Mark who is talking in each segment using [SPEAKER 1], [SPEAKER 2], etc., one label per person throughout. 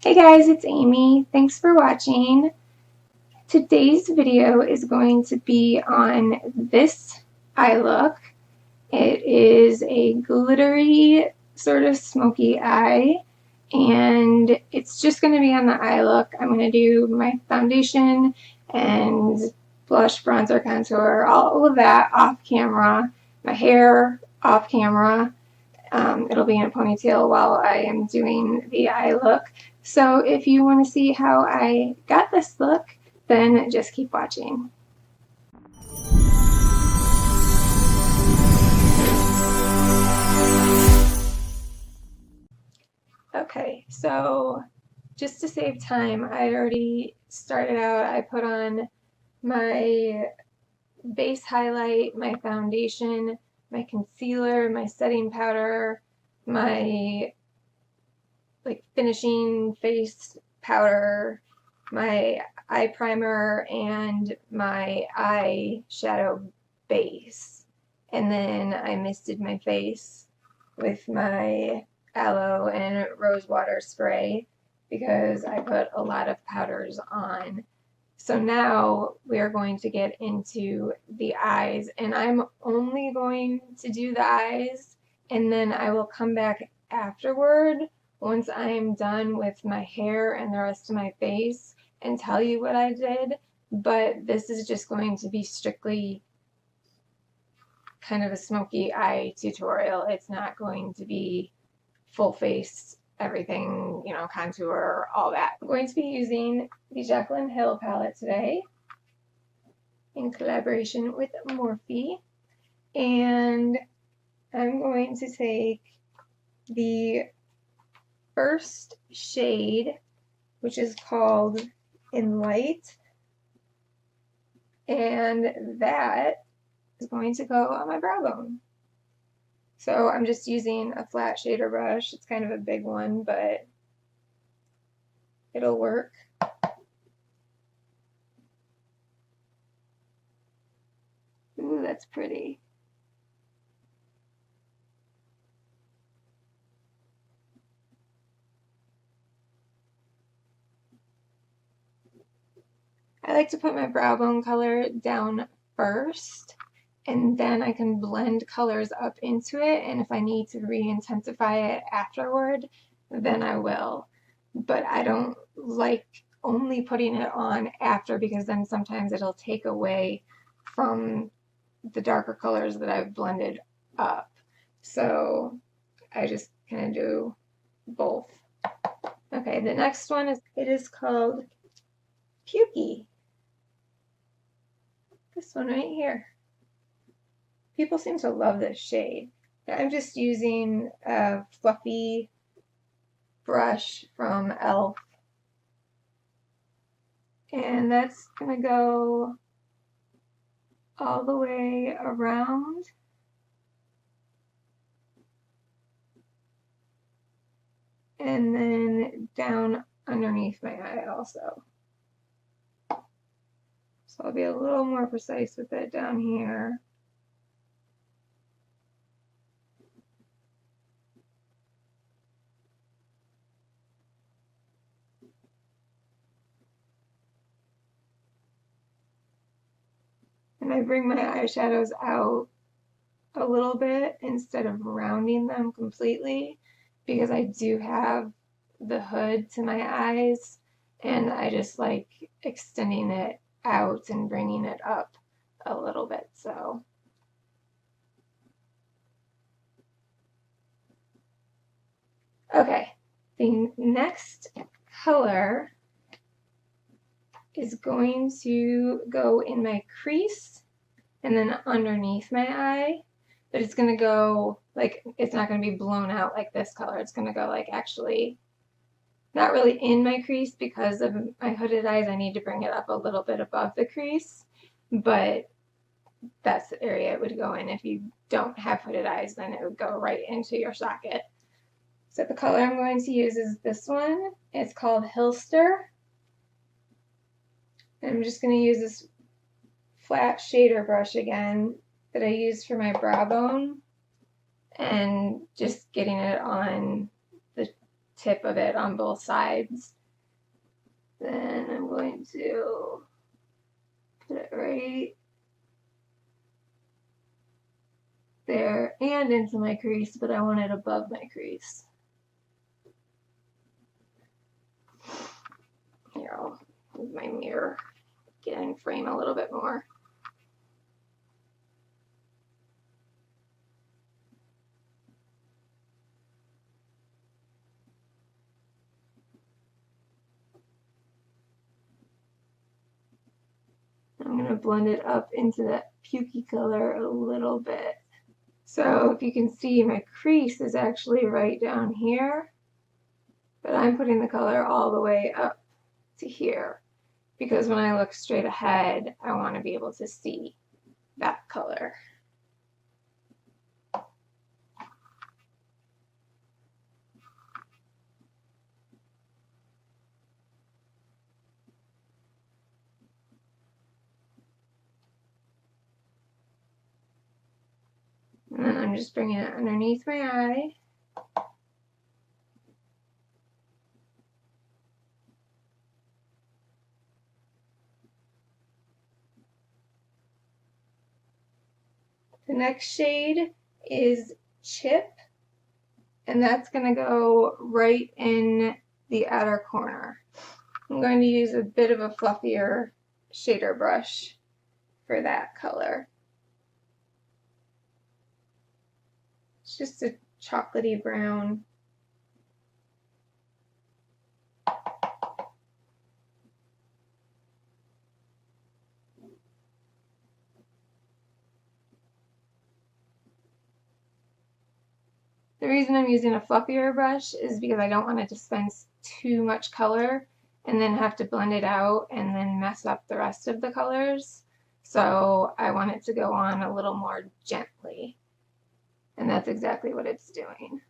[SPEAKER 1] Hey guys, it's Amy. Thanks for watching. Today's video is going to be on this eye look. It is a glittery sort of smoky eye, and it's just going to be on the eye look. I'm going to do my foundation and blush, bronzer, contour, all of that off camera, my hair off camera. It'll be in a ponytail while I am doing the eye look. So if you want to see how I got this look, then just keep watching. Okay, so just to save time, I already started out. I put on my base highlight, my foundation, my concealer, my setting powder, my finishing face powder, my eye primer, and my eyeshadow base. And then I misted my face with my aloe and rose water spray because I put a lot of powders on. So now we are going to get into the eyes, and I'm only going to do the eyes, and then I will come back afterward once I am done with my hair and the rest of my face and tell you what I did. But this is just going to be strictly kind of a smoky eye tutorial. It's not going to be full face, everything, you know, contour, all that. I'm going to be using the Jaclyn Hill palette today in collaboration with Morphe, and I'm going to take the first shade, which is called In Light, and that is going to go on my brow bone. So I'm just using a flat shader brush. It's kind of a big one, but it'll work. Ooh, that's pretty. I like to put my brow bone color down first, and then I can blend colors up into it, and if I need to re-intensify it afterward, then I will. But I don't like only putting it on after, because then sometimes it'll take away from the darker colors that I've blended up. So I just kind of do both. Okay, the next one is called Pukey. This one right here. People seem to love this shade. I'm just using a fluffy brush from e.l.f. and that's gonna go all the way around. And then down underneath my eye also. So I'll be a little more precise with it down here. And I bring my eyeshadows out a little bit instead of rounding them completely, because I do have the hood to my eyes, and I just like extending it out and bringing it up a little bit. So okay, the next color is going to go in my crease and then underneath my eye, but it's going to go like, it's not going to be blown out like this color. It's going to go like actually not really in my crease, because of my hooded eyes I need to bring it up a little bit above the crease, but that's the area it would go in. If you don't have hooded eyes, then it would go right into your socket. So the color I'm going to use is this one. It's called Hillster. And I'm just going to use this flat shader brush again that I used for my brow bone, and just getting it on the tip of it on both sides. Then I'm going to put it right there and into my crease, but I want it above my crease. Here, I'll move my mirror, get in frame a little bit more. I'm going to blend it up into that pukey color a little bit. So if you can see, my crease is actually right down here, but I'm putting the color all the way up to here, because when I look straight ahead, I want to be able to see that color. And then I'm just bringing it underneath my eye. The next shade is Chip, and that's going to go right in the outer corner. I'm going to use a bit of a fluffier shader brush for that color. It's just a chocolatey brown. The reason I'm using a fluffier brush is because I don't want it to dispense too much color and then have to blend it out and then mess up the rest of the colors. So I want it to go on a little more gently. And that's exactly what it's doing.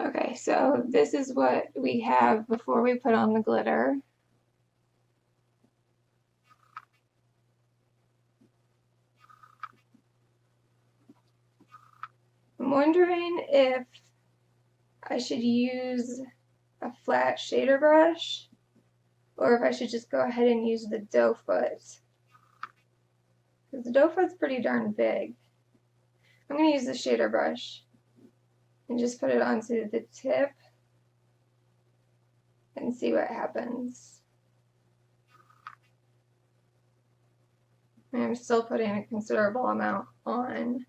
[SPEAKER 1] Okay, so this is what we have before we put on the glitter. I'm wondering if I should use a flat shader brush or if I should just go ahead and use the doe foot. Because the doe foot's pretty darn big. I'm going to use the shader brush and just put it onto the tip and see what happens. I'm still putting a considerable amount on,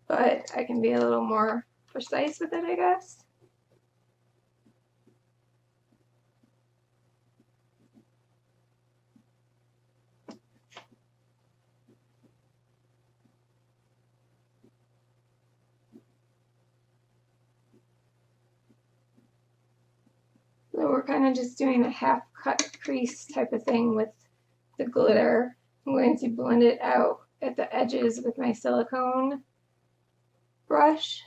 [SPEAKER 1] but I can be a little more precise with it, I guess. So we're kind of just doing a half cut crease type of thing with the glitter. I'm going to blend it out at the edges with my silicone brush.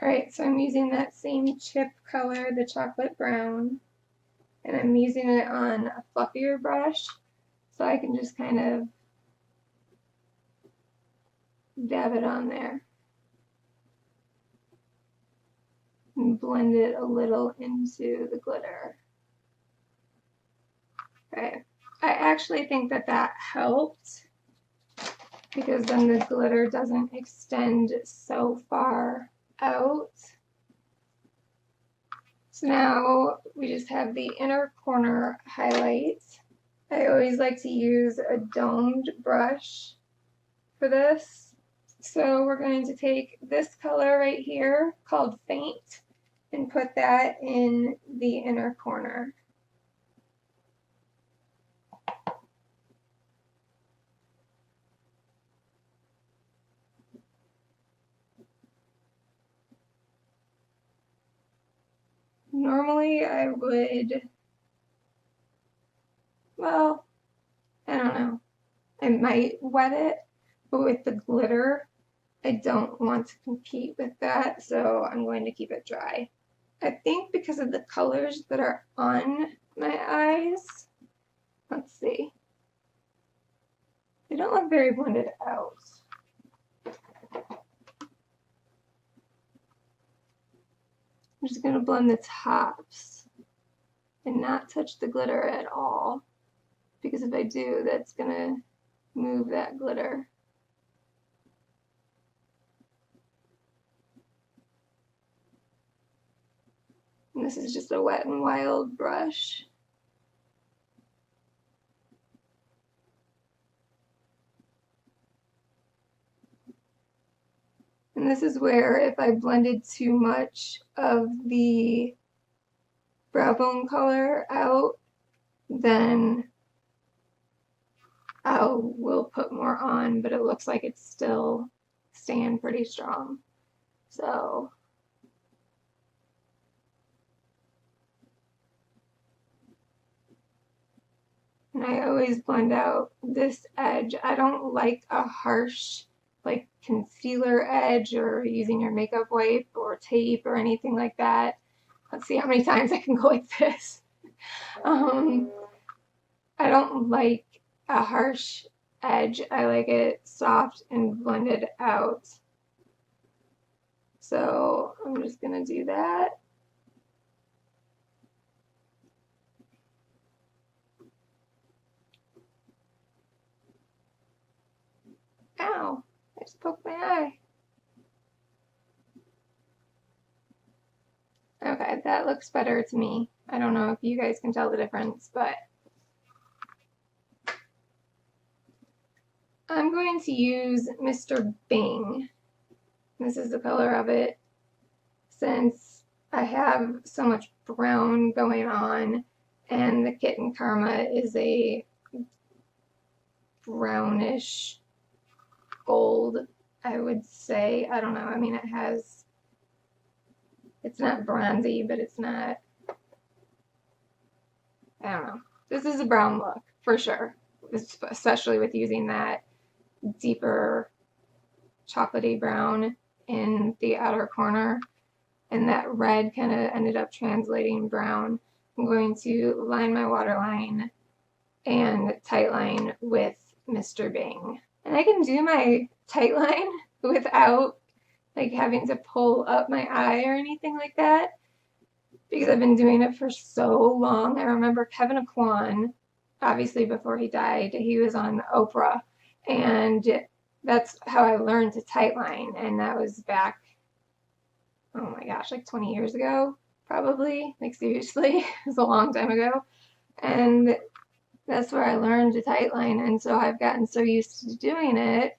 [SPEAKER 1] Alright, so I'm using that same chip color, the chocolate brown, and I'm using it on a fluffier brush, so I can just kind of dab it on there and blend it a little into the glitter. Okay, I actually think that that helped because then the glitter doesn't extend so far out. So now we just have the inner corner highlights. I always like to use a domed brush for this. So we're going to take this color right here called Faint and put that in the inner corner. Normally I would well, I don't know. I might wet it, but with the glitter, I don't want to compete with that, so I'm going to keep it dry. I think because of the colors that are on my eyes, let's see, they don't look very blended out. I'm just going to blend the tops and not touch the glitter at all, because if I do, that's going to move that glitter. And this is just a Wet n Wild brush. And this is where if I blended too much of the brow bone color out, then I will put more on, but it looks like it's still staying pretty strong. So and I always blend out this edge. I don't like a harsh like concealer edge or using your makeup wipe or tape or anything like that. Let's see how many times I can go like this. I don't like a harsh edge. I like it soft and blended out. So I'm just gonna do that. Ow, I just poked my eye. Okay, that looks better to me. I don't know if you guys can tell the difference, but I'm going to use Mr. Bing. This is the color of it. Since I have so much brown going on, and the Kitten Karma is a brownish gold, I would say. I don't know. I mean, it's not bronzy, but it's not, I don't know. This is a brown look, for sure, especially with using that deeper chocolatey brown in the outer corner, and that red kind of ended up translating brown. I'm going to line my waterline and tightline with Mr. Bing. And I can do my tightline without like having to pull up my eye or anything like that, because I've been doing it for so long. I remember Kevin Aquan, obviously before he died, he was on Oprah, and that's how I learned to tightline, and that was back, oh my gosh, like 20 years ago, probably, like seriously, it was a long time ago, and that's where I learned to tightline, and so I've gotten so used to doing it.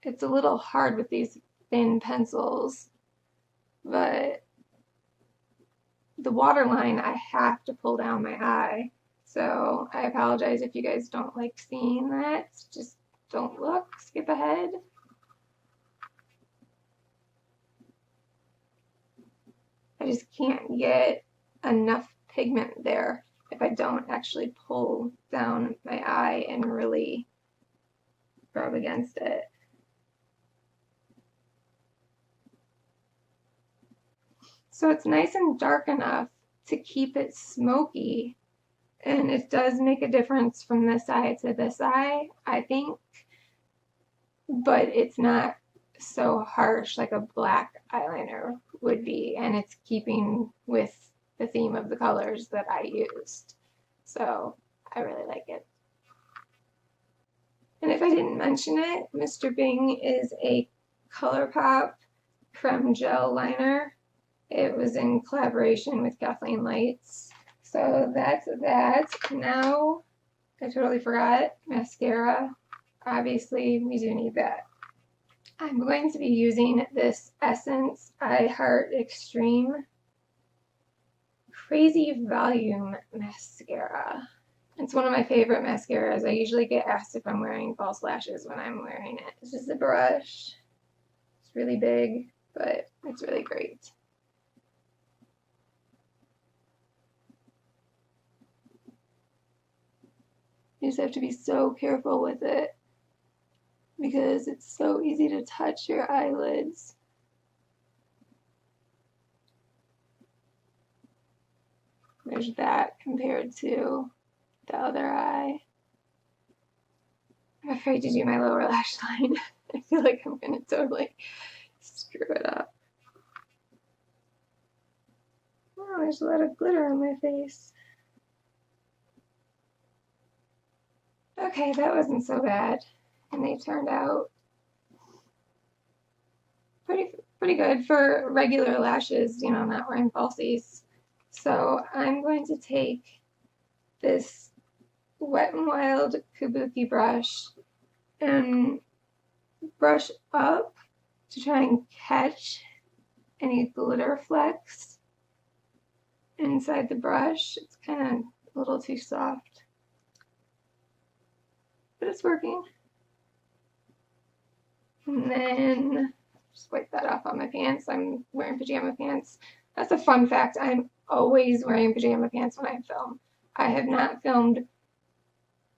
[SPEAKER 1] It's a little hard with these thin pencils, but the waterline I have to pull down my eye, so I apologize if you guys don't like seeing that. Just don't look, skip ahead. I just can't get enough pigment there if I don't actually pull down my eye and really rub against it. So it's nice and dark enough to keep it smoky, and it does make a difference from this eye to this eye, I think, but it's not so harsh like a black eyeliner would be, and it's keeping with the theme of the colors that I used. So I really like it. And if I didn't mention it, Mr. Bing is a ColourPop creme gel liner. It was in collaboration with Kathleen Lights. So that's that. Now, I totally forgot, mascara. Obviously, we do need that. I'm going to be using this Essence I Heart Extreme Crazy Volume Mascara. It's one of my favorite mascaras. I usually get asked if I'm wearing false lashes when I'm wearing it. It's just a brush. It's really big, but it's really great. You just have to be so careful with it because it's so easy to touch your eyelids. There's that compared to the other eye. I'm afraid to do my lower lash line. I feel like I'm gonna totally screw it up. Oh, there's a lot of glitter on my face. Okay, that wasn't so bad. And they turned out pretty good for regular lashes, you know, not wearing falsies. So I'm going to take this Wet n Wild Kabuki brush and brush up to try and catch any glitter flecks inside the brush. It's kind of a little too soft, but it's working. And then just wipe that off on my pants. I'm wearing pajama pants. That's a fun fact. I'm always wearing pajama pants when I film. I have not filmed,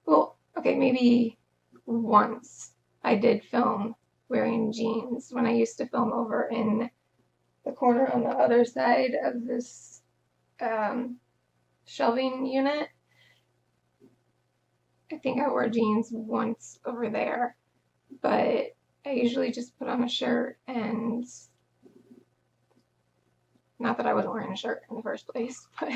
[SPEAKER 1] well, okay, maybe once I did film wearing jeans when I used to film over in the corner on the other side of this shelving unit. I think I wore jeans once over there, but I usually just put on a shirt, and not that I wasn't wearing a shirt in the first place, but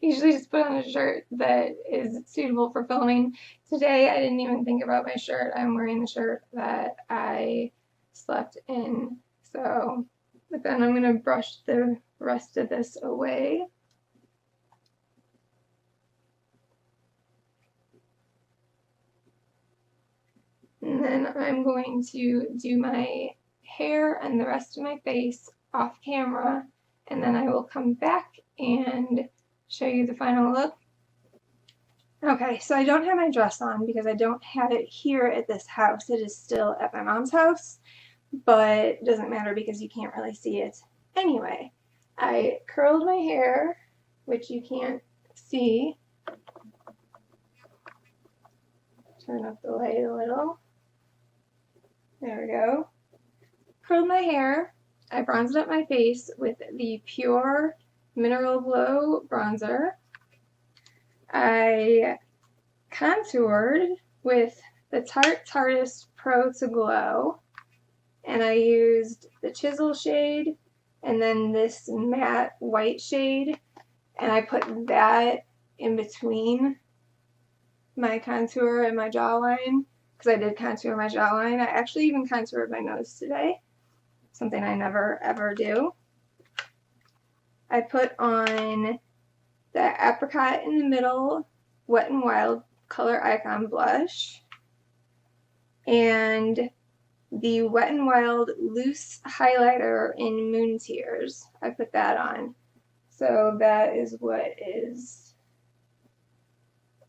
[SPEAKER 1] usually just put on a shirt that is suitable for filming. Today I didn't even think about my shirt. I'm wearing the shirt that I slept in. So, but then I'm going to brush the rest of this away. And then I'm going to do my hair and the rest of my face off camera, and then I will come back and show you the final look. Okay, so I don't have my dress on because I don't have it here at this house. It is still at my mom's house, but it doesn't matter because you can't really see it anyway. I curled my hair, which you can't see. Turn up the light a little. There we go. Curled my hair. I bronzed up my face with the Pure Mineral Glow bronzer. I contoured with the Tarte Tartist Pro to Glow, and I used the chisel shade and then this matte white shade, and I put that in between my contour and my jawline because I did contour my jawline. I actually even contoured my nose today, something I never ever do. I put on the Apricot in the Middle Wet n Wild Color Icon blush and the Wet n Wild Loose Highlighter in Moon Tears. I put that on. So that is what is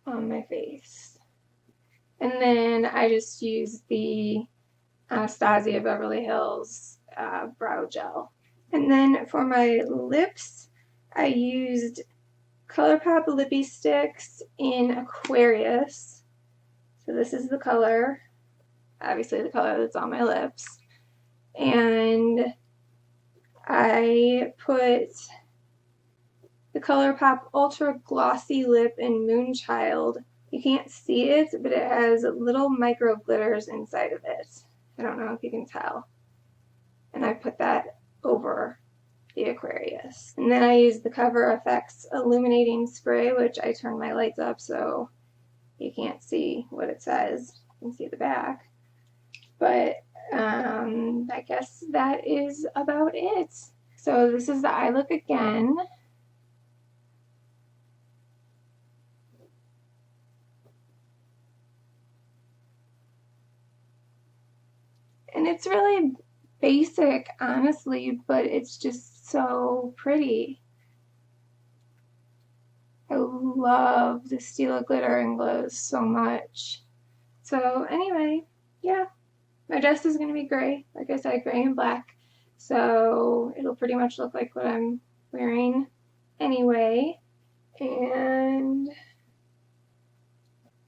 [SPEAKER 1] on my face. And then I just used the Anastasia Beverly Hills brow gel. And then for my lips, I used ColourPop Lippy Sticks in Aquarius. So this is the color, obviously the color that's on my lips. And I put the ColourPop Ultra Glossy Lip in Moonchild. You can't see it, but it has little micro glitters inside of it. I don't know if you can tell. And I put that over the Aquarius. And then I used the Cover FX Illuminating Spray, which I turned my lights up so you can't see what it says. You can see the back. But I guess that is about it. So this is the eye look again. And it's really basic, honestly, but it's just so pretty. I love the Stila glitter and glows so much. So anyway, yeah, my dress is going to be gray. Like I said, gray and black. So it'll pretty much look like what I'm wearing anyway. And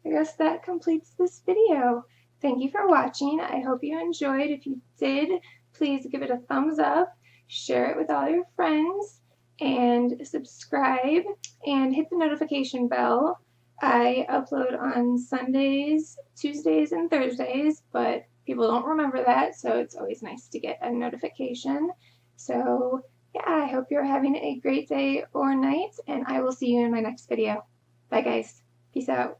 [SPEAKER 1] I guess that completes this video. Thank you for watching. I hope you enjoyed. If you did, please give it a thumbs up, share it with all your friends, and subscribe, and hit the notification bell. I upload on Sundays, Tuesdays, and Thursdays, but people don't remember that, so it's always nice to get a notification. So yeah, I hope you're having a great day or night, and I will see you in my next video. Bye guys. Peace out.